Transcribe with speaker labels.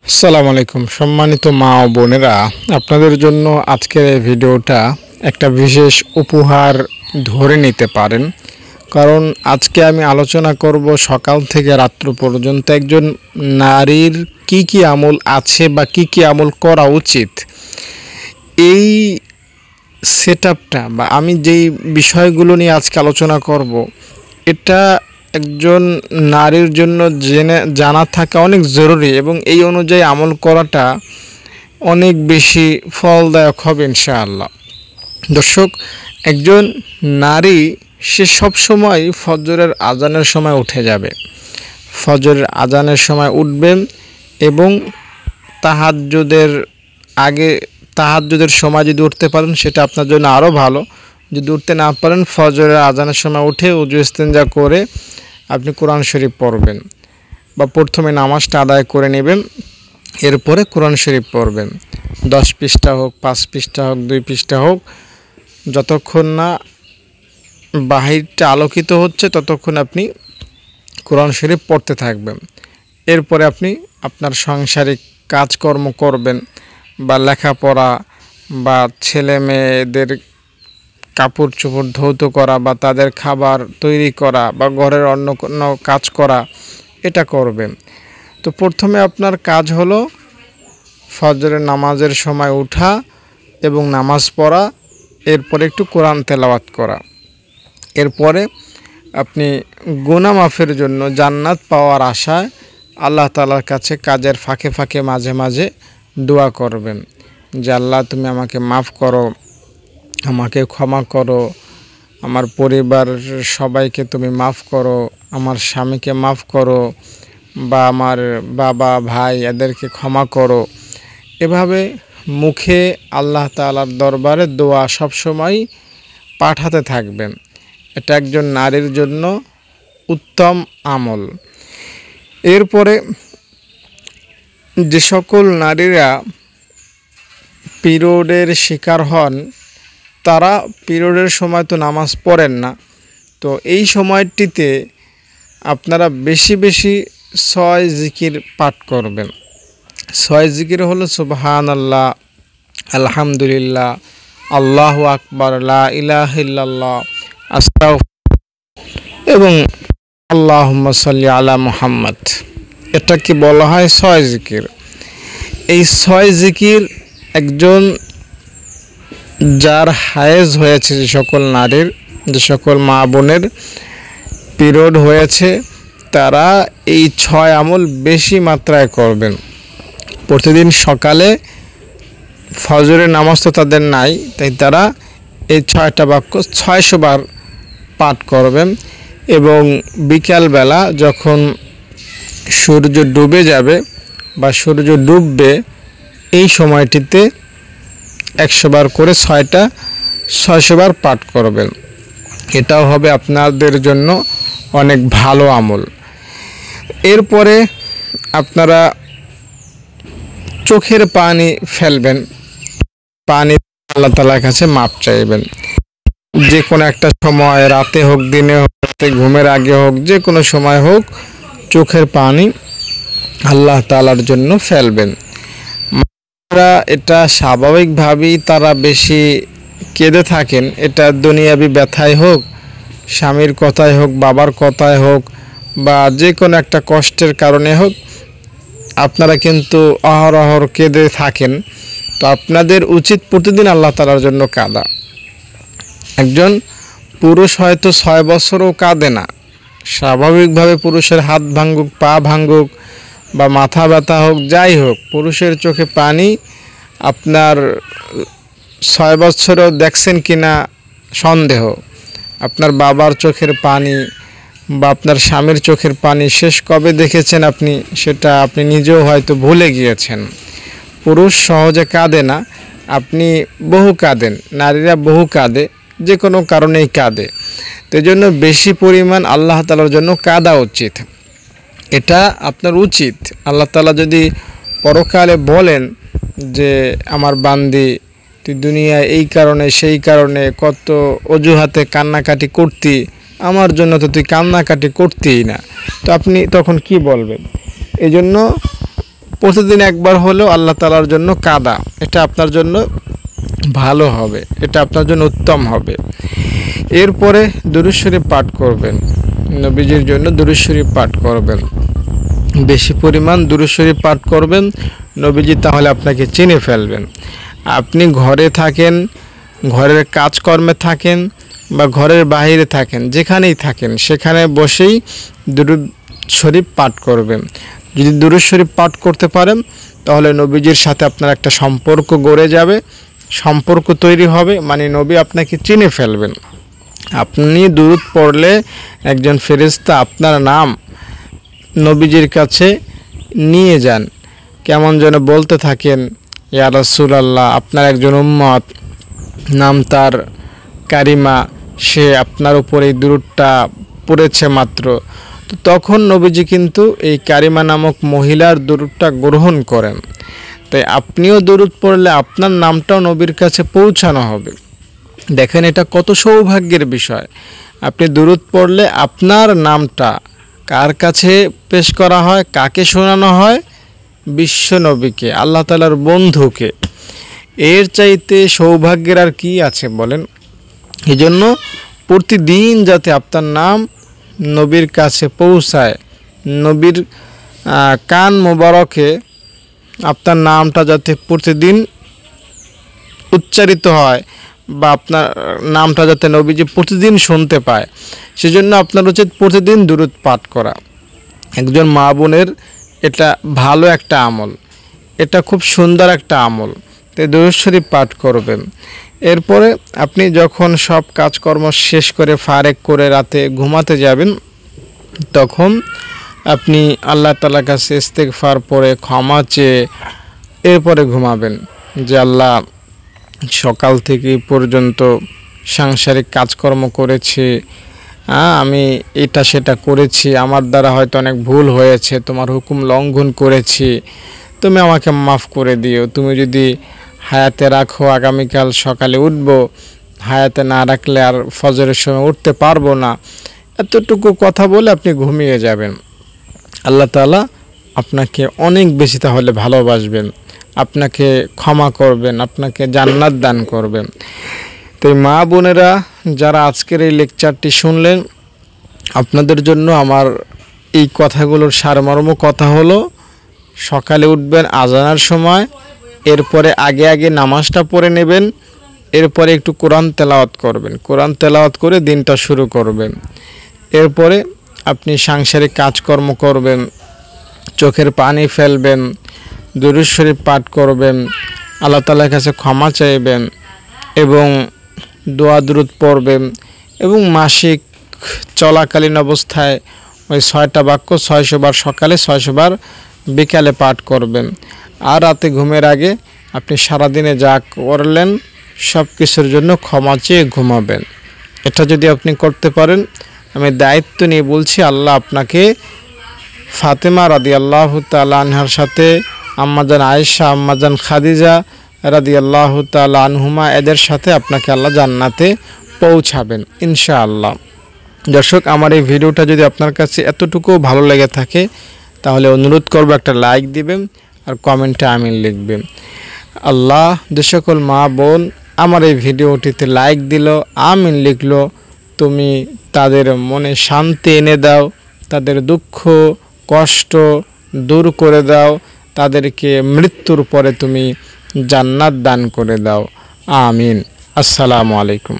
Speaker 1: আসসালামু আলাইকুম সম্মানিত মা ও বোনেরা, আপনাদের জন্য আজকের এই ভিডিওটা একটা বিশেষ উপহার ধরে নিতে পারেন। কারণ আজকে আমি আলোচনা করব সকাল থেকে রাত্র পর্যন্ত একজন নারীর কি কি আমল আছে বা কি কি আমল করা উচিত। এই সেটআপটা বা আমি যেই বিষয়গুলো নিয়ে আজকে আলোচনা করব, এটা একজন নারীর জন্য জানা থাকা অনেক জরুরি এবং এই অনুযায়ী আমল করাটা অনেক বেশি ফলদায়ক হবে ইনশাআল্লাহ। দর্শক, একজন নারী সে সবসময় ফজরের আজানের সময় উঠে যাবে, ফজরের আজানের সময় উঠবেন এবং তাহাজ্জুদের আগে, তাহাজ্জুদের সময় যদি উঠতে পারেন সেটা আপনার জন্য আরও ভালো। যদি উঠতে না পারেন, ফজরের আজানের সময় উঠে ওযু ইস্তেঞ্জা করে আপনি কোরআন শরীফ পড়বেন বা প্রথমে নামাজটা আদায় করে নেবেন, এরপরে কোরআন শরীফ পড়বেন। 10 পৃষ্ঠা হোক, 5 পৃষ্ঠা হোক, 2 পৃষ্ঠা হোক, যতক্ষণ না বাহিরটা আলোকিত হচ্ছে ততক্ষণ আপনি কোরআন শরীফ পড়তে থাকবেন। এরপরে আপনি আপনার সাংসারিক কাজকর্ম করবেন বা লেখাপড়া বা ছেলে মেয়েদের কাপড় চোপড় ধৌত করা বা তাদের খাবার তৈরি করা বা ঘরের অন্য কোনো কাজ করা, এটা করবেন। তো প্রথমে আপনার কাজ হলো ফজরের নামাজের সময় ওঠা এবং নামাজ পড়া, এরপরে একটু কোরআন তেলাওয়াত করা। এরপরে আপনি গুনাহ মাফের জন্য জান্নাত পাওয়ার আশায় আল্লাহ তাআলার কাছে কাজের ফাঁকে ফাঁকে মাঝে মাঝে দোয়া করবেন যে আল্লাহ তুমি আমাকে মাফ করো, আমাকে ক্ষমা করো, আমার পরিবারের সবাইকে তুমি মাফ করো, আমার স্বামীকে মাফ করো বা আমার বাবা ভাই এদেরকে ক্ষমা করো। এভাবে মুখে আল্লাহ তাআলার দরবারে দোয়া সবসময় পাঠাতে থাকবেন। এটা একজন নারীর জন্য উত্তম আমল। এরপরে যে সকল নারীরা পিরিয়ডের শিকার হন, তারা পিরিয়ডের সময় তো নামাজ পড়েন না, তো এই সময়টিতে আপনারা বেশি বেশি 6 জিকির পাঠ করবেন। 6 জিকির হলো সুবহানাল্লাহ, আলহামদুলিল্লাহ, আল্লাহু আকবার, লা ইলাহা ইল্লাল্লাহ, আস্তাগফিরুল্লাহ এবং আল্লাহুম্মা সাল্লি আলা মুহাম্মদ। এটাকে বলা হয় 6 জিকির। এই 6 জিকির একজন যার হায়েজ হয়েছে, যে সকল নারীর, যে সকল মা বোনের পিরিয়ড হয়েছে, তারা এই 6 আমল বেশি মাত্রায় করবেন। প্রতিদিন সকালে ফজরের নামাজ তো তাদের নাই, তাই তারা এই 6টা বাক্য 600 বার পাঠ করবেন এবং বিকালবেলা যখন সূর্য ডুবে যাবে বা সূর্য ডুববে, এই সময়টিতে 100 বার করে 600 বার পাঠ করবেন। এটাও হবে আপনাদের জন্য অনেক ভালো আমল। এরপরে আপনারা চোখের পানি ফেলবেন, পানি আল্লাহ তাআলার কাছে মাপ চাইবেন। যে কোনো একটা সময়, রাতে হোক, দিনে হোক, ঘুমের আগে হোক, যে কোনো সময় হোক, চোখের পানি আল্লাহ তাআলার জন্য ফেলবেন। এটা স্বাভাবিকভাবেই তারা বেশি কেঁদে থাকেন, এটা দুনিয়াবি ব্যথায় হোক, স্বামীর কথায় হোক, বাবার কথায় হোক বা যে কোনো একটা কষ্টের কারণে হোক, আপনারা কিন্তু অহরহ কেঁদে থাকেন। তো আপনাদের উচিত প্রতিদিন আল্লাহ তাআলার জন্য কাঁদা। একজন পুরুষ হয়তো 6 বছরও কাঁদে না, স্বাভাবিকভাবে পুরুষের হাত ভাঙুক, পা ভাঙুক বা মাথা ব্যথা হোক, যাই হোক, পুরুষের চোখে পানি আপনার 6 বছরও দেখছেন কিনা সন্দেহ। আপনার বাবার চোখের পানি বা আপনার স্বামীর চোখের পানি শেষ কবে দেখেছেন আপনি, সেটা আপনি নিজেও হয়তো ভুলে গিয়েছেন। পুরুষ সহজে কাঁদে না, আপনি বহু কাঁদেন, নারীরা বহু কাঁদে, যে কোনো কারণেই কাঁদে। তো এই জন্য বেশি পরিমাণ আল্লাহ তাআলার জন্য কাঁদা উচিত, এটা আপনার উচিত। আল্লাহ তাআলা যদি পরকালে বলেন যে আমার বান্দি তুই দুনিয়ায় এই কারণে সেই কারণে কত অজুহাতে কান্নাকাটি করতি, আমার জন্য তো তুই কান্নাকাটি করতেই না, তো আপনি তখন কি বলবেন? এই জন্য প্রতিদিন একবার হলেও আল্লাহ তাআলার জন্য কাঁদা, এটা আপনার জন্য ভালো হবে, এটা আপনার জন্য উত্তম হবে। এরপরে দুরূদ শরীফ পাঠ করবেন, নবীজির জন্য দুরূদ শরীফ পাঠ করবেন, বেশি পরিমাণ দুরূদ শরীফ পাঠ করবেন। নবীজি তাহলে আপনাকে চিনে ফেলবেন। আপনি ঘরে থাকেন, ঘরের কাজকর্মে থাকেন বা ঘরের বাইরে থাকেন, যেখানেই থাকেন সেখানে বসেই দুরূদ শরীফ পাঠ করবেন। যদি দুরূদ শরীফ পাঠ করতে পারেন তাহলে নবীজির সাথে আপনার একটা সম্পর্ক গড়ে যাবে, সম্পর্ক তৈরি হবে, মানে নবী আপনাকে চিনে ফেলবেন। আপনি দুরূদ পড়লে একজন ফেরেশতা আপনার নাম নবীজির কাছে নিয়ে যান, কেমন যেন বলতে থাকেন, ইয়া রাসূলুল্লাহ, আপনার একজন উম্মত, নাম তার কারিমা, সে আপনার উপর এই দুরূদটা পড়েছে মাত্র। তো তখন নবীজি কিন্তু এই কারিমা নামক মহিলার দুরূদটা গ্রহণ করেন। তাই আপনিও দুরূদ পড়লে আপনার নামটাও নবীর কাছে পৌঁছানো হবে। দেখেন এটা কত সৌভাগ্যের বিষয়। আপনি দুরূদ পড়লে আপনার নামটা কার কাছে পেশ করা হয়, কাকে শোনানো হয়? বিশ্ব নবীকে, আল্লাহ তাআলার বন্ধুকে। এর চাইতে সৌভাগ্যের আর কি আছে বলেন? এজন্য প্রতিদিন যাতে আপনার নাম নবীর কাছে পৌঁছায়, নবীর কান মোবারকে আপনার নামটা যাতে প্রতিদিন উচ্চারিত হয় বা আপনার নামটা যাতে নবীজি প্রতিদিন শুনতে পায়, সেজন্য আপনার উচিত প্রতিদিন দুরূদ পাঠ করা। একজন মা বোনের এটা ভালো একটা আমল, এটা খুব সুন্দর একটা আমল। তাই দুরূদ শরীফ পাঠ করবেন। এরপরে আপনি যখন সব কাজকর্ম শেষ করে ফারেক করে রাতে ঘুমাতে যাবেন, তখন আপনি আল্লাহ তাআলার কাছে ইস্তেগফার পড়ে ক্ষমা চেয়ে এরপরে ঘুমাবেন যে আল্লাহ, সকাল থেকে পর্যন্ত সাংসারিক কাজকর্ম করেছি, আমি এটা সেটা করেছি, আমার দ্বারা হয়তো অনেক ভুল হয়েছে, তোমার হুকুম লঙ্ঘন করেছি, তুমি আমাকে মাফ করে দিও। তুমি যদি হায়াতে রাখো আগামীকাল সকালে উঠব, হায়াতে না রাখলে আর ফজরের সময় উঠতে পারবো না। এতটুকু কথা বলে আপনি ঘুমিয়ে যাবেন। আল্লাহ তাআলা আপনাকে অনেক বেশি তাহলে ভালোবাসবেন, আপনাকে ক্ষমা করবেন, আপনাকে জান্নাত দান করবেন। তো মা বোনেরা যারা আজকের এই লেকচারটি শুনলেন, আপনাদের জন্য আমার এই কথাগুলোর সারমর্ম কথা হলো, সকালে উঠবেন আজানের সময়, এরপরে আগে আগে নামাজটা পড়ে নেবেন, এরপরে একটু কোরআন তেলাওয়াত করবেন, কোরআন তেলাওয়াত করে দিনটা শুরু করবেন। এরপরে আপনি সাংসারিক কাজকর্ম করবেন, চোখের পানি ফেলবেন, দুরূদ শরীফ পাঠ করবেন, আল্লাহ তাআলার কাছে ক্ষমা চাইবেন এবং দোয়া দুরূদ পড়বেন এবং মাসিক চলাকালীন অবস্থায় ওই 6টা বাক্য 600 বার সকালে 600 বার বিকালে পাঠ করবেন। আর রাতে ঘুমের আগে আপনি সারাদিনে যা করলেন সব কিছুর জন্য ক্ষমা চেয়ে ঘুমাবেন। এটা যদি আপনি করতে পারেন, আমি দায়িত্ব নিয়ে বলছি, আল্লাহ আপনাকে ফাতেমা রাদিয়াল্লাহু তাআলা আনহার সাথে আম্মাজান আয়েশা, আম্মাজান খাদিজা রাদিয়াল্লাহু তাআলা আনহুমা, এদের সাথে আপনাকে আল্লাহ জান্নাতে পৌঁছাবেন ইনশাআল্লাহ। দর্শক, আমার এই ভিডিওটা যদি আপনার কাছে এতটুকু ভালো লেগে থাকে তাহলে অনুরোধ করব একটা লাইক দিবেন আর কমেন্টে আমিন লিখবেন। আল্লাহ যে সকল মা বোন আমার এই ভিডিওটিতে লাইক দিল, আমিন লিখলো, তুমি তাদের মনে শান্তি এনে দাও, তাদের দুঃখ কষ্ট দূর করে দাও, তাদেরকে মৃত্যুর পরে তুমি জান্নাত দান করে দাও। আমিন। আসসালামু আলাইকুম।